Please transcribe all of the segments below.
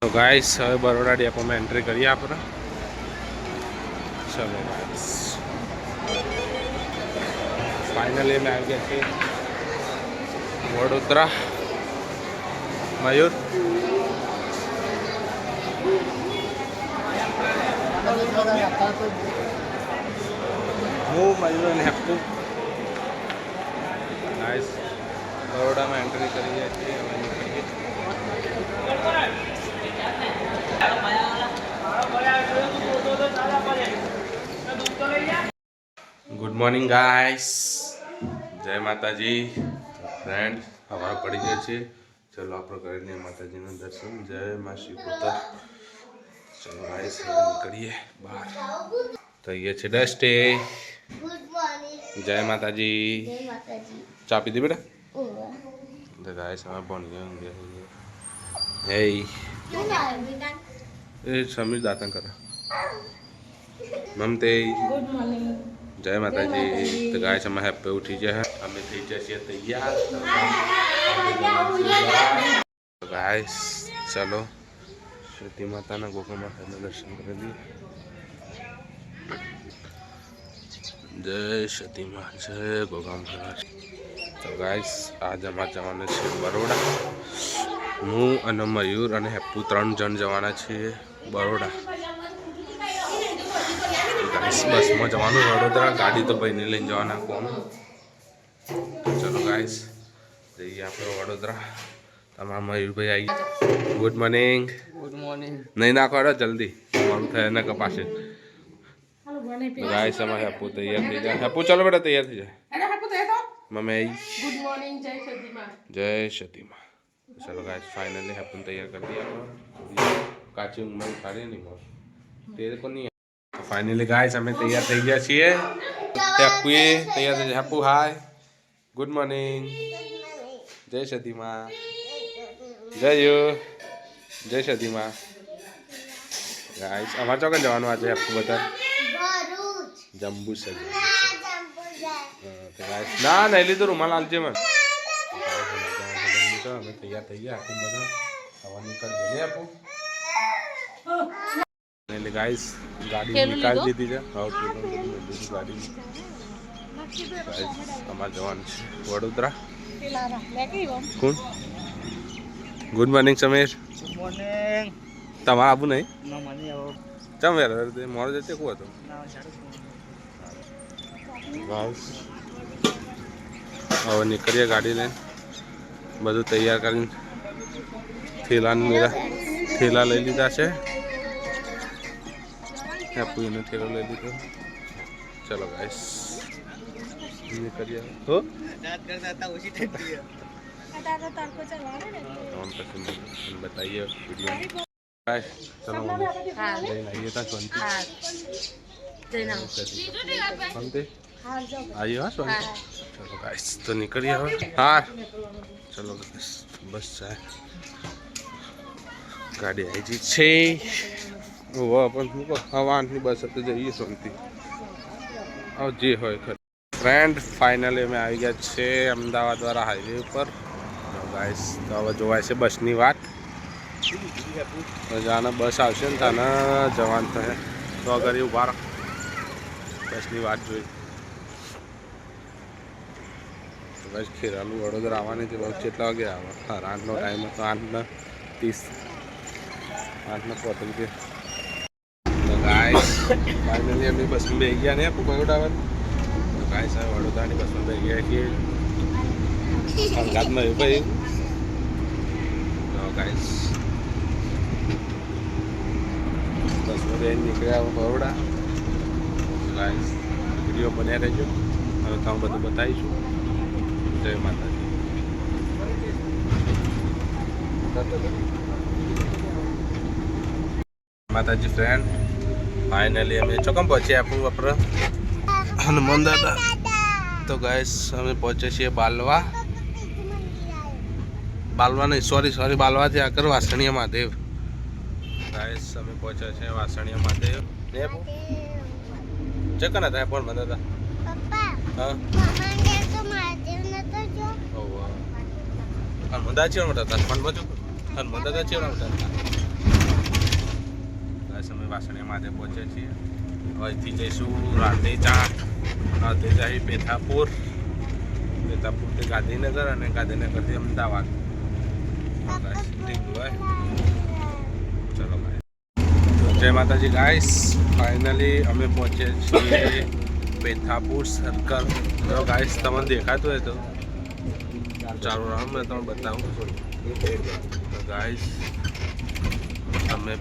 તો ગાઈસ હવે બરોડા ડેપોમાં એન્ટ્રી કરીએ આપણે. ચલો ગાઈસ ફાઇનલી અમે આવી ગયા છીએ વડોદરા. મયુર હું મયુર અને હેપ્પુ ગાઈસ બરોડામાં એન્ટ્રી કરીએ છીએ. ગુડ મોર્નિંગ ગાઈસ, જય માતાજી ફ્રેન્ડ. હવા પડી ગઈ છે. ચલો આપણે કરીને માતાજીનું દર્શન. જય મા શિવપુત્ર. ચલો ગાઈસ નીકળીએ બહાર. તો ये છે ડસ્ટે. જય માતાજી. ચા પીધી બેટા? તો ગાઈસ અમે પણ ગયા. હે એ સમીર દાતન કરે. મમતે ગુડ મોર્નિંગ. જય માતાજી. તો ગાઈસ અમે હેપી ઉઠી ગયા. અમે થઈ જઈએ તૈયાર. તો ગાઈસ ચલો સતી માતાના ગોકુળ માતાના દર્શન કરી દઈએ. જય સતી મા, જય ગોગામ. તો ગાઈસ આજે અમારે જવાના છે બરોડા. હું અને મયુર અને હેપ્પુ 3 જણ જવાના છીએ બરોડા. બસમાં જવાનું વડોદરા. ગાડી તો ભાઈને લઈને જવાના કોણ. ચલો ગાઈસ જઈએ આપણે વડોદરા. તમારા મયુરભાઈ આવી. Good morning. Good morning. નહીં નાખો જલ્દી મોડું થાય ને કપાશે. ગાઈસ અમારે હેપ્પુ તૈયાર થઈ જાય. હેપ્પુ ચલો બેટા તૈયાર થઈ જાય. Mummy good morning. જય સતીમાં. જય સતીમાં. ચલો ગાઈસ ફાઇનલી હેપ્પુ તૈયાર કરી દઈએ આપણે. કાચી ઊંઘમાં ઉઠાડીએ નહીં મોર તે તો નહીં. ફાઇનલી ગાઈસ અમે તૈયાર થઈ ગયા છીએ. હેપ્પુએ તૈયાર થઈ જાય. હેપ્પુ હાય, ગુડ મોર્નિંગ. જય સતીમાં. જય સતીમાં. ગાઈસ અમારે ચોકન જવાનું આજે હેપ્પુ બધા જંબુ સર. ના નહીં લીધું રૂમાલ આલજે મને. અમે તૈયાર થઈ ગયા. આખું બધા હવા નીકળી જઈને આપું. એટલે ગાઈસ ગાડી નીકાળી દીધી છે. ગાડી અમારે જવાનું છે વડોદરા. કોણ? Good morning Sameer. Good morning. તમારે આવું નહીં? ચમ યાર મોડો જશે કોણ હતો? હવે નીકળીએ ગાડી લઈને. બધું તૈયાર કરીને થેલા લઈ લીધા છે. હેપ્પુનો થેલો લઈ લીધો. ચલો ગાઈસ નીકળીએ. હો बताइए वीडियो. चलो जैन आइए था शांति. आइए हाँ शांति. चलो गाइस तो निकलिए હવે. हाँ चलो बस जाए. ગાડી આવી ગઈ છે. ઓહો પણ મૂકો હવાની બસ હતી જઈએ શાંતિ. આવ જે હોય ખરું. ફ્રેન્ડ ફાઇનલી અમે આવી ગયા છે અમદાવાદ વાળા હાઈવે ઉપર. ગાઈસ તો હવે જોવાય છે બસની વાત. જાને બસ આવશે ને તાને જવાન થાય તો અગર ઉભા રહો. બસની વાત જોઈ. તો બસ ખેરાલું વડોદરા આવવાની છે. બસ કેટલા વાગે આવે? હા 8નો ટાઈમ હતો. 8:30 8:35. તો ગાઈસ ફાઇનલી અમે બસમાં બેસી ગયા ને બરોડા આવવાનું. તો ગાઈસ હવે વડોદરાની બસમાં બેસી ગયા છીએ. અંગાતમાં એવું ભાઈ. ગાઈસ બસમાં બેન નીકળ્યા બરોડા. ગાઈસ વિડીયો બન્યા રહેજો. હવે તમે બધું બતાવીશું. જય માતાજી. માતાજી ફ્રેન્ડ ફાઇનલી અમે ચોકમ પહોંચ્યા આપણું આપણે હનુમાન દાદા. તો ગાઈસ અમે પહોંચ્યા છીએ બાલવા. બાલવા નહીં સોરી બાલવાથી આગળ વાસણીયા મહાદેવ. ગાઈસ અમે પહોંચ્યા છે વાસણીયા મહાદેવ. ચકન હતા પણ મને હતા. હા હનુમાન દાદા ચેવડા હતા. હનુમાન દાદા ચેવડા હતા. વાસણીયા માથે પહોંચે છીએ. અહીંથી જઈશું રાંદેજા, રાંદેજા પેથાપુર, પેથાપુરથી ગાંધીનગર અને ગાંધીનગરથી અમદાવાદ. ચલો જય માતાજી ગાઈસ, ફાઇનલી અમે પહોંચ્યા છીએ પેથાપુર સર્કલ. જો ગાઈસ તમને દેખાતું હોય તો ચાલો રામ મેં તમને બતાવું. તો ગાઈસ અમે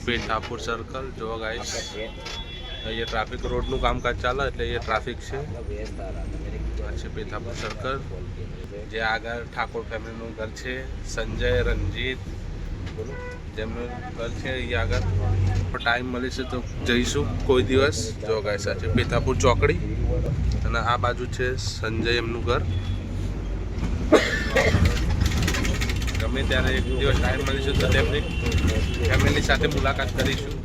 પેથાપુર સર્કલ જો ગાઈસ, અહીંયા ટ્રાફિક રોડનું કામકાજ ચાલે એટલે એ ટ્રાફિક છે. આ છે પેથાપુર સર્કલ, જે આગળ ઠાકોર ફેમિલીનું ઘર છે, સંજય રંજીત જેમનું ઘર છે અહીંયા આગળ. ટાઈમ મળી છે તો જઈશું કોઈ દિવસ. જો ગાઈસ આ છે પેથાપુર ચોકડી અને આ બાજુ છે સંજય એમનું ઘર. ગમે ત્યારે એક દિવસ ટાઈમ મળીશું તો તેમની ફેમિલી સાથે મુલાકાત કરીશું,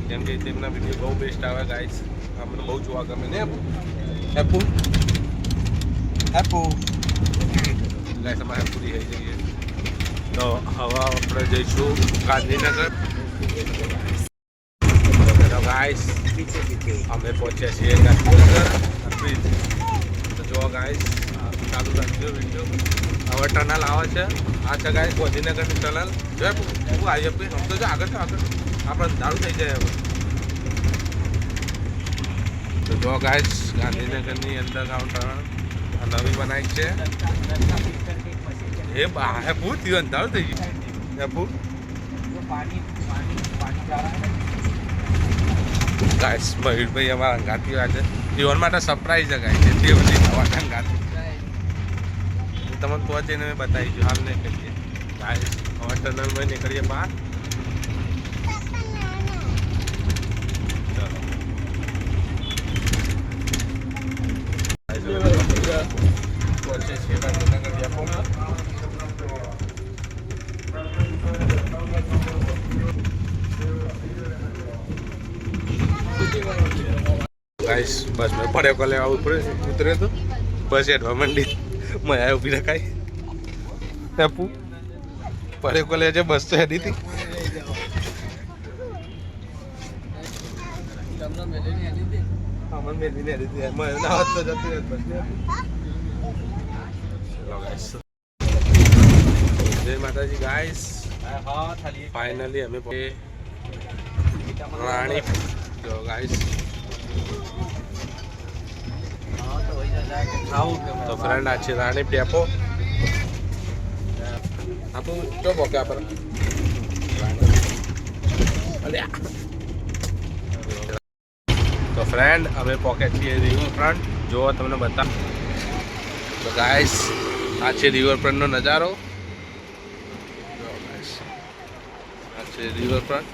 કેમ કે તેમના વિડીયો બહુ બેસ્ટ આવે ગાઈસ. અમને બહુ જોવા ગમે ને હેપુ હેપુ ગાઈસ. અમારે પૂરી થઈ જઈએ તો હવે આપણે જઈશું ગાંધીનગર. ગાઈસ અમે પહોંચ્યા છીએ ગાંધીનગર. તો જો ગાઈસ ચાલુ રાખજો વિડીયો. હવે ટનલ આવે છે, આ છે ગાઈસ ગાંધીનગરની ટનલ. જો હું આવી આપી સમજો છો, આગળ આપણે દારૂ થઈ જાય હવે. તો જો ગાઈસ ગાંધીનગરની અંડરગ્રાઉન્ડ ટનલ નવી બનાવી છે. એ હે પૂર થયું અંધારું થઈ ગયું. હે પૂર ગાઈસ મયુરભાઈ અમારા અંગાતી આજે જીવન માટે સરપ્રાઈઝ છે ગાઈસ. એટલી બધી નવા અંગાતી તમને પહોંચીને મેં બતાવી છું, હાલ નહીં કરીએ ગાઈસ. હવે ટનલમાં નીકળીએ બહાર. પહોંચે છીએ ગાંધીનગર ડેપોમાં. ગાઈસ બસ મેં પડ્યો કોલે ઉતરે તો બસ એડવા મંડી મયા ઉભી રખાય. ટેપુ પડ્યો કોલે છે બસ તો હેડી હતી. જય માતાજી ગાઈસ, ફાઇનલી અમે રાણી જો ગાઈસ. તો ફ્રેન્ડ આ છે રાણી ડેપો. આપું ચો પોક્યા પર તો ફ્રેન્ડ અમે પોક્યા છીએ રિવરફ્રન્ટ. જો તમને બતા તો ગાઈસ આ છે રિવરફ્રન્ટનો નજારો. આ છે રિવરફ્રન્ટ.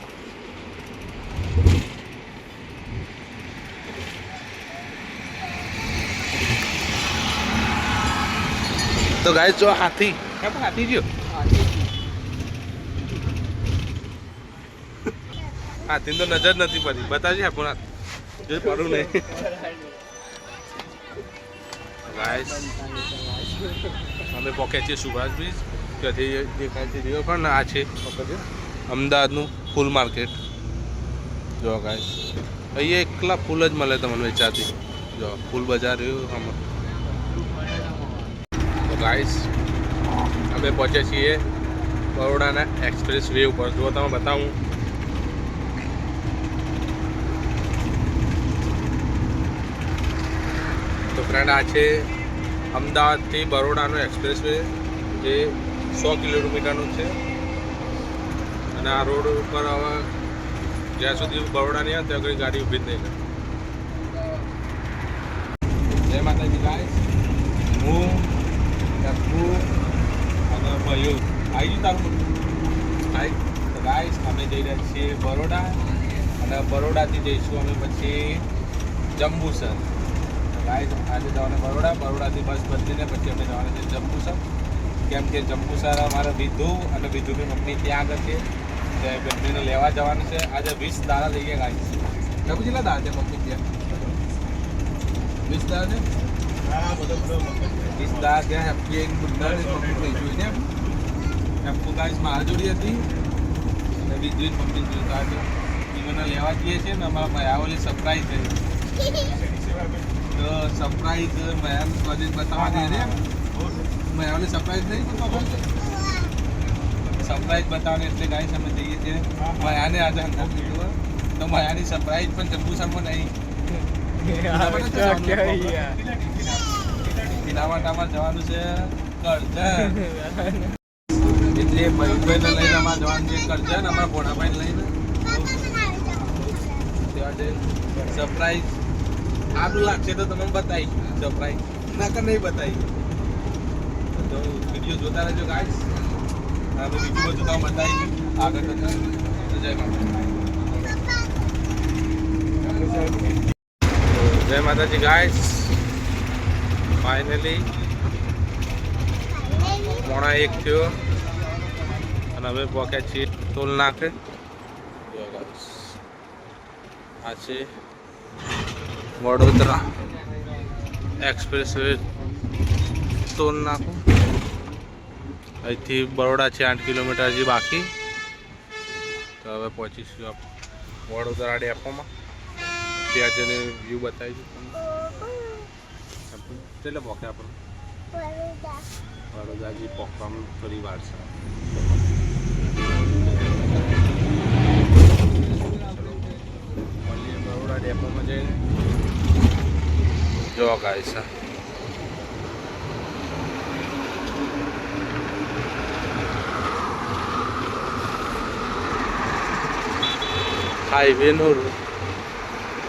તો ગાઈસ જો હાથી ગયો, હાથી તો નજર નથી પડી. બતાવજે આપણને જો પડું નહીં ગાઈસ. અમે પોકે છીએ સુભાષ બ્રિજ, ત્યાંથી દેખાય છે રિવરફ્રન્ટ. આ છે અમદાવાદનું ફૂલ માર્કેટ. જો ગાઈસ અહીંયા એકલા ફૂલ જ મળે તમને વેચાતી. જો ફૂલ બજાર રહ્યું. તો ગાઈસ અમે પહોંચ્યા છીએ બરોડાના એક્સપ્રેસ વે ઉપર. જો તમે બતાવું તો ફ્રેન્ડ આ છે અમદાવાદથી બરોડાનો એક્સપ્રેસ વે, જે 100 કિલોમીટરનું છે. અને આ રોડ ઉપર હવે જ્યાં સુધી બરોડા નહીં આવે ત્યાં કોઈ ગાડી ઊભી જ નહીં કરે. જય માતાજી ગાઈસ, હું ટપ્પુ અને મયુર આવી તારું ભાઈ. તો ગાઈસ અમે જઈ રહ્યા છીએ બરોડા, અને બરોડાથી જઈશું અમે પછી જંબુસર. ગાઈસ આજે જવાના બરોડા, બરોડાથી બસ બદલીને પછી અમે જવાના છે જંબુસર. કેમ કે જંબુસર અમારા વિધુ અને વિધુની મમ્મી ત્યાં આગળ છે, તે બેનને લેવા જવાનું છે. આજે 20 દાડા લઈ ગયા ગાઈસ. જંબુ કેટલા દાડા છે મમ્મી ત્યાં? 20 દાડા છે. હા બધો 20 દાડા ત્યાં હેપી બુદ્ધાની મમ્મી થઈ જોઈને હેપુ ગાઈસ મારા જોડી હતી. બીજું મમ્મી જોયું આજે જીવનને લેવા જઈએ છીએ ને અમારા મયાઓલી સરપ્રાઈઝ છે તો સરપ્રાઈઝ મયાને પ્રોજેક્ટ બતાવવા દે રે મયાઓલી સરપ્રાઈઝ નહીં સરપ્રાઈઝ બતાવવાને એટલે ગાઈસ અમે જઈએ છીએ મયાને આજે હંગાત લીધું તો મયાની સરપ્રાઈઝ પણ જંબુસરમાં નહીં કિનાવાટામાં જવાનું છે કરજણ એટલે ભાઈને લઈને અમારે જવાનું છે કરજણ અમારા ભોળાભાઈને લઈને સરપ્રાઈઝ સારું લાગશે તો તમે બતાવી સરપ્રાઈઝ ના કે નહીં બતાવી તો વિડીયો જોતા રહેજો ગાઈસ અમે બીજું બધું તમે બતાવી આગળ જય માતાજી ગાઈસ ફાઇનલી 1:30 થયો અને હવે પહોંચ્યા છીએ ટોલ નાકે આ છે વડોદરા એક્સપ્રેસ વે ટોલ નાકું અહીંથી બરોડા છે 8 કિલોમીટર હજી બાકી તો હવે પહોંચીશું આપણે વડોદરા ડેપોમાં ત્યાં જઈને વ્યૂ બતાવીશું કેટલે પહોંચ્યા આપણે વડોદરાજી પહોંચવામાં થોડી વાર છે બરોડા ડેપોમાં જઈને જો ગાઈસ હાઈવે નો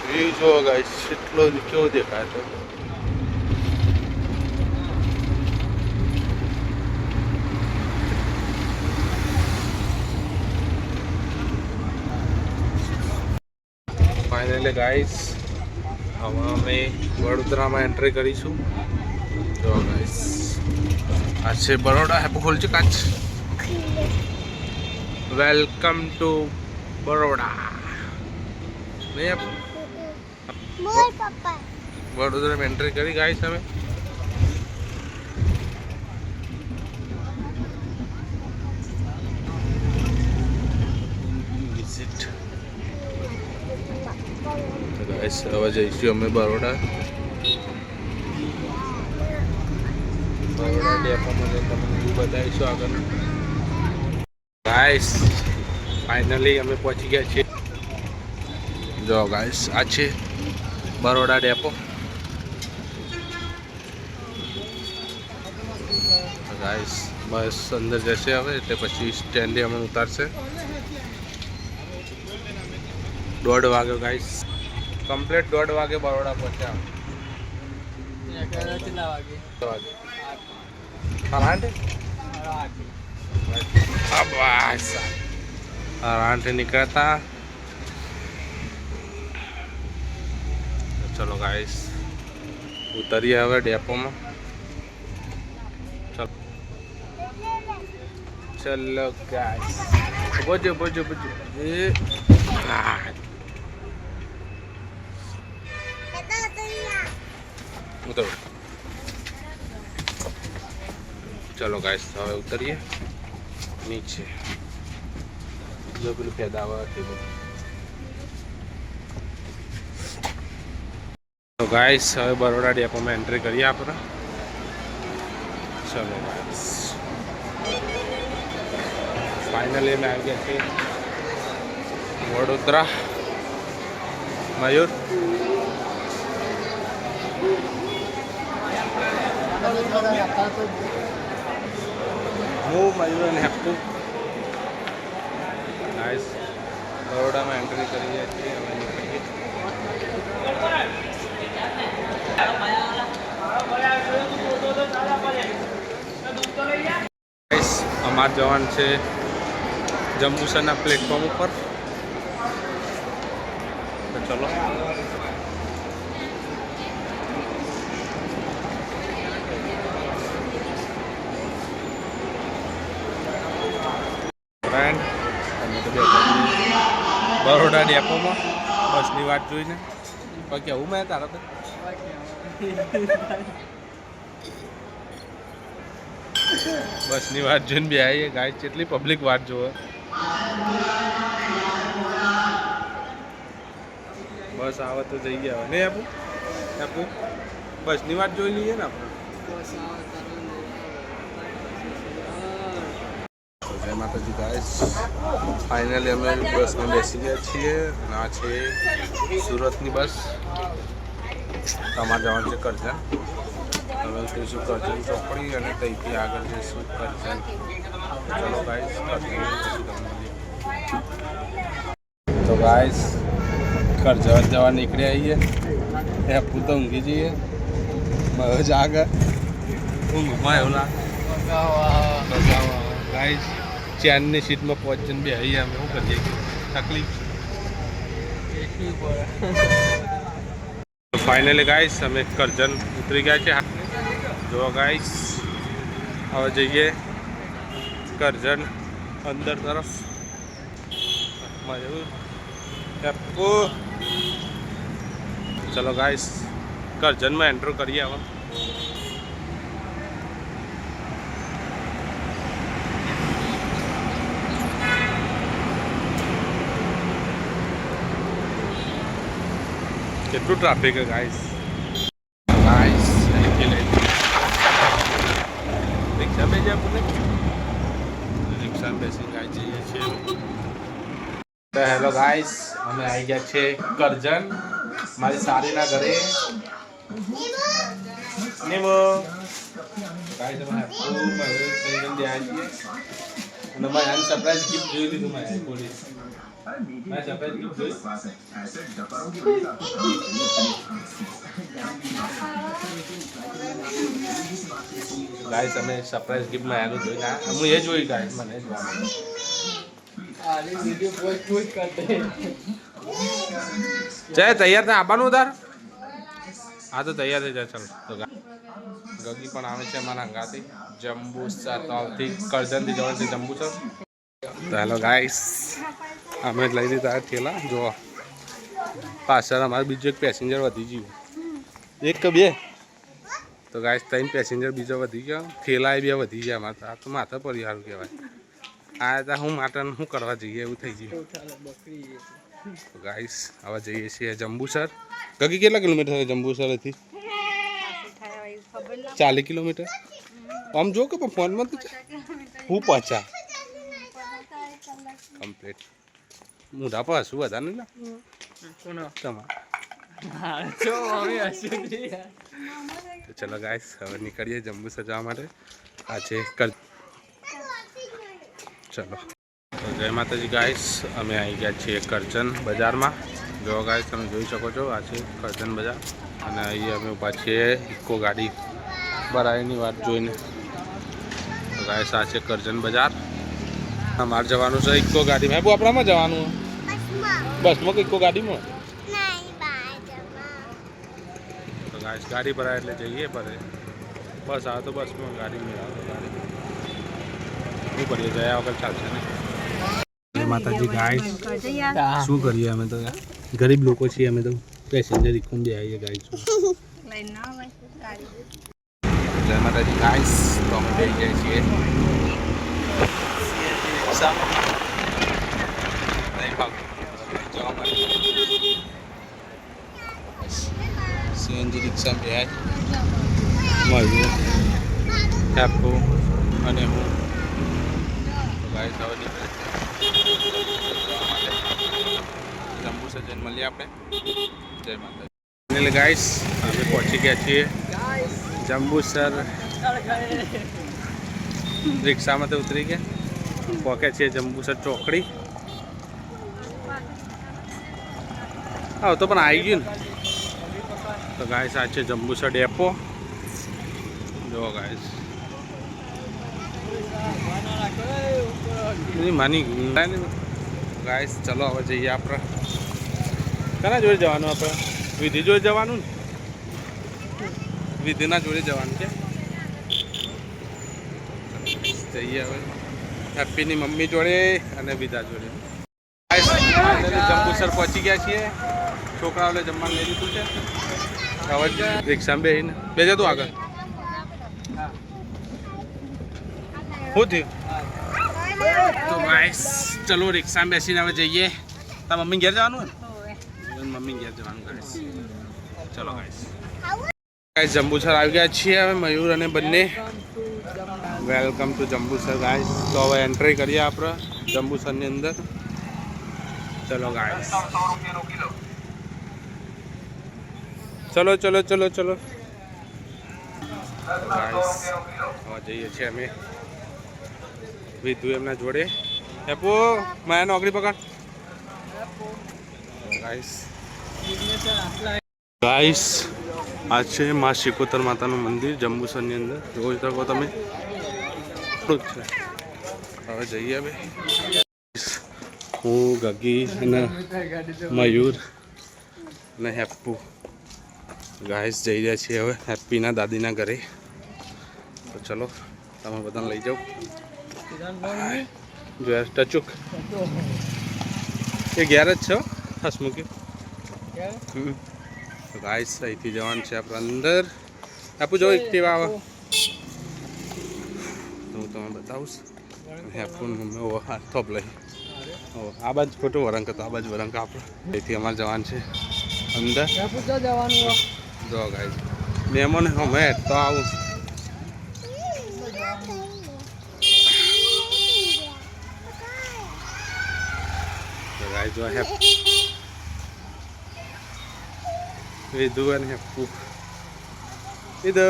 વ્યૂ જો ગાઈસ એટલો કેવો દેખાય તો ફાઇનલી ગાઈસ હવે અમે વડોદરામાં એન્ટ્રી કરીશું જો ગાઈસ આ છે બરોડા હે ખોલ છે કાચ વેલકમ ટુ બરોડા વડોદરામાં એન્ટ્રી કરી ગાઈસ અમે વિઝિટ હવે જઈશું અમે બરોડા ડેપોમાં તમને બતાવીશું આગળ ગાઈસ ફાઇનલી અમે પહોંચી ગયા છીએ જો ગાઈસ આ છે બરોડા ડેપો ગાઈસ બસ અંદર જશે હવે એટલે પછી સ્ટેન્ડે અમને ઉતારશે 1:30 વાગ્યો ગાઈસ કમ્પ્લીટ 1:30 વાગે બરોડા પહોંચ્યા આરામથી નીકળતા ચલો ગાઈસ ઉતરીએ હવે ડેપોમાં ચલો ગાઈસ બોજો એ ઉતરો ચલો ગાઈસ હવે ઉતરીએ નીચે જો પેલું પેદાવા તો ગાઈસ હવે બરોડા ડેપોમાં એન્ટ્રી કરીએ આપણે ચલો ગાઈસ ફાઇનલી અમે આવી ગયા છીએ વડોદરા મયુર હું મયુર અને હેપ્પુ ગાઈસ બરોડામાં એન્ટ્રી કરી જાય છીએ હવે નીકળીએ ગાઈસ અમાર જવાનું છે જંબુસરના પ્લેટફોર્મ ઉપર તો ચલો ફ્રેન્ડ અમે તો બરોડા ડેપોમાં બસની વાટ જોઈને પણ કેવું મેં તારા તો બસની વાટ જોઈને બે આવીએ ગાય કેટલી પબ્લિક વાટ જોવે બસ આવે તો જઈએ હવે નહીં આપું આપું બસની વાત જોઈ લઈએ ને આપણે જય માતાજી ગાઈસ ફાઇનલી અમે બસમાં બેસી ગયા છીએ અને આ છે સુરતની બસ તમારે જવાનું છે કરજણ હવે જઈશું કરજણ ચોકડી અને ત્યાંથી આગળ જઈશું કરજણ ચલો ગાઈસ તો ગાઈસ કરજણ જવા નીકળી આવીએ એ આપું તો ઊંઘી જઈએ મજ આગળ ઊંઘમાં એવું લાગે ગાઈસ ચેનની સીટમાં પહોંચીને બે આવીએ અમે શું કરીએ તકલીફ ફાઇનલી ગાઈસ અમે કરજણ ઉતરી ગયા છે જો ગાઈસ હવે જઈએ કરજણ અંદર તરફ ચલો ગાઈસ કરજણમાં એન્ટર કરીએ હવે કેટલું ટ્રાફિક છે ગાઈસ અહીંથી લઈ રિક્ષા બેસી આપણે રિક્ષામાં બેસી ગાઈ જઈએ છીએ તો હેલો ગાઈસ અમે આવી ગયા છે કરજણ મારી સારીના ઘરે નીમો ગાઈસ અમે હેપી મહિને દે આવી અને મેં આને સરપ્રાઈઝ ગિફ્ટ જોઈ લીધું મેં પોલીસ मैं सरप्राइज गिफ्ट जोई गाइस हमें सरप्राइज गिफ्ट में आलू जोई ना हम ये जोई गाइस મને જોવાનું આલે વિડિયો પોસ્ટ કરતે જય તૈયાર થા આવવાનું ઉધાર આ તો તૈયાર થઈ જાય ચાલ તો ગગી પણ આવે છે અમારા અંગાથી જંબુસર તોથી કરજણથી જવાનું છે જંબુસર તો હેલો ગાઈસ અમે લઈ લીધા ઠેલા જો પાછળ અમારે બીજો એક પેસેન્જર વધી ગયું એક કે બે તો ગાઈસ 3 પેસેન્જર બીજો વધી ગયો ઠેલા એ બે વધી ગયા અમારે આ તો માથા પર સારું કહેવાય આ હતા હું માટન શું કરવા જઈએ એવું થઈ ગયું તો ગાઈસ હવે જઈએ છીએ જંબુસર ગગી કેટલા કિલોમીટર છે જંબુસરથી 40 કિલોમીટર આમ જો કે ફોનમાં તો હું પહોંચા કમ્પ્લીટ મોઢા પર હસવું હતા ને ચલો ગાઈસ હવે નીકળીએ જંબુસર જવા માટે આ છે ચલો જય માતાજી ગાઈસ અમે આવી ગયા છીએ કરજણ બજારમાં જો ગાઈસ તમે જોઈ શકો છો આ છે કરજણ બજાર અને અહીં અમે ઊભા છીએ ઇકો ગાડી ભરાઈની વાત જોઈને તો ગાઈસ આ છે કરજણ બજાર અમારે જવાનું છે ઇકો ગાડી મેં આપણામાં જવાનું બસમાં કે ઇકો ગાડીમાં તો ગાઈસ ગાડી ભરાય એટલે જઈએ પડે બસ આવે તો બસમાં ગાડી મેં આવે તો ગાડી શું કરીએ જયા વગર ચાલશે ને માતાજી ગાઈસ શું કરીએ અમે તો ગરીબ લોકો છીએ અમે તો પેસેન્જર ઇકોમ બે આવીએ ગાઈસ જય માતાજી ગાઈસ તો અમે બે જઈએ છીએ સીએનજી રિક્ષા બે મળ્યું હેપો અને હું ગાઈસ હવે નીકળે જંબુસર જઈને મળીએ આપણે જય માતાજી ગાઈસ અમે પહોંચી ગયા છીએ જંબુસર રિક્ષામાંથી ઉતરી ગયા પહોંચ્યા છીએ જંબુસર ચોકડી હા તો પણ આવી ગયું ને તો ગાઈસ આ છે જંબુસર ડેપો જો ગાઈસ માની ગાઈસ ચલો હવે જઈએ આપણે કના જોડે જવાનું આપણે વિધિ જોડે જવાનું ને વિધિના જોડે જવાનું છે જઈએ હવે હેપીની મમ્મી જોડે અને વિધા જોડે જંબુસર પહોંચી ગયા છીએ છોકરાઓને જમવાનું લઈ લીધું છે હવે રિક્ષામાં બેસીને બેસે તું આગળ શું થયું તો ગાઈસ ચલો રિક્ષામાં બેસીને હવે જઈએ તારા મમ્મી ઘેર જવાનું ને મમ્મી ઘેર જવાનું ગાઈસ. ચલો ગાઈસ. ગાઈસ જંબુસર આવી ગયા છીએ હવે મયુર અને બંને. Welcome to Jambusar guys. તો હવે એન્ટ્રી કરીએ આપણે જંબુસરની અંદર. ચલો ગાઈસ. ચલો ચલો ચલો ચલો ગાઈસ. હવે જઈએ છીએ અમે વિધુ એમના જોડે. હેપુ માયા નોકરી પકડ ગાઈસ. ગાઈસ આ છે મા શિકોતર માતાનું મંદિર જંબુસરની અંદર. જોઈ શકો તમે. છે હવે જઈએ હવે. હું ગગી અને મયુર અને હેપ્પુ ગાઈસ જઈ રહ્યા છીએ હવે હેપ્પીના દાદીના ઘરે. તો ચલો તમે બધાને લઈ જાઓ. જો ટચુક એ ઘેર જ છે હસમુખી. ગાઈસ અહીંથી જવાનું છે આપણે અંદર. હેપ્પુ જો એકથી આવે તો હું તમને બતાવું. હેપ્પુ મમ્મી હાથ થોપ લઈ. આ બાજુ ખોટું વરંક હતો, આ બાજુ વરંક આપણે. અહીંથી અમારે જવાનું છે અંદર. જો ગાઈસ મહેમાન અમે તો આવું. ગાઈસ જો વિધુ અને હેપ્પુ. વિધુ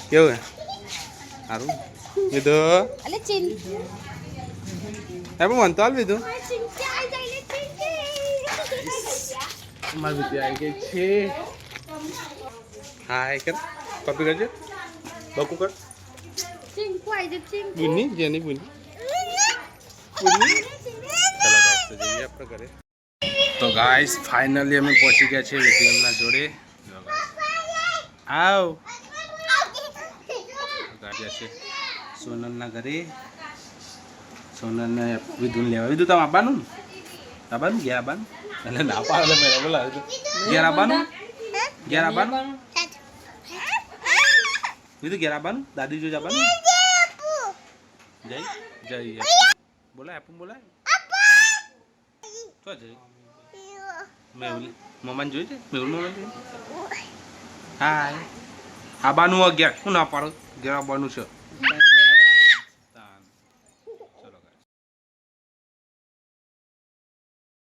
કેવું સારું વિધુ. હેપ્પુ મન તો હાલ વિધુ. મારી વિદ્યા આવી ગઈ છે. હાય કર કોપી કરજે. બકુ કર. બુની જેની બુની બુની. ચલો ગાઈસ તો જઈએ આપણે ઘરે. તો ગાઈસ ફાઇનલી અમે પહોંચી ગયા છીએ વિદ્યાના જોડે. આવ ગાડી છે સોનલના ઘરે. સોનલને વિધુને લેવા. વિધુ તમે આવવાનું ને? આવવાનું ઘેર આવવાનું? એટલે ના પાડે મેં બોલાવે તો ઘેર આવવાનું. ઘેર આવવાનું વિધુ ઘેર આવવાનું. દાદી જો જવાનું. જય જય બોલાય આપું બોલાય. તો જય મેહુલ મમ્માને જોઈ છે. મેહુલ મમ્માને જોઈ. હાય આવવાનું ઘેર. શું ના પાડો ઘેર આવવાનું છે.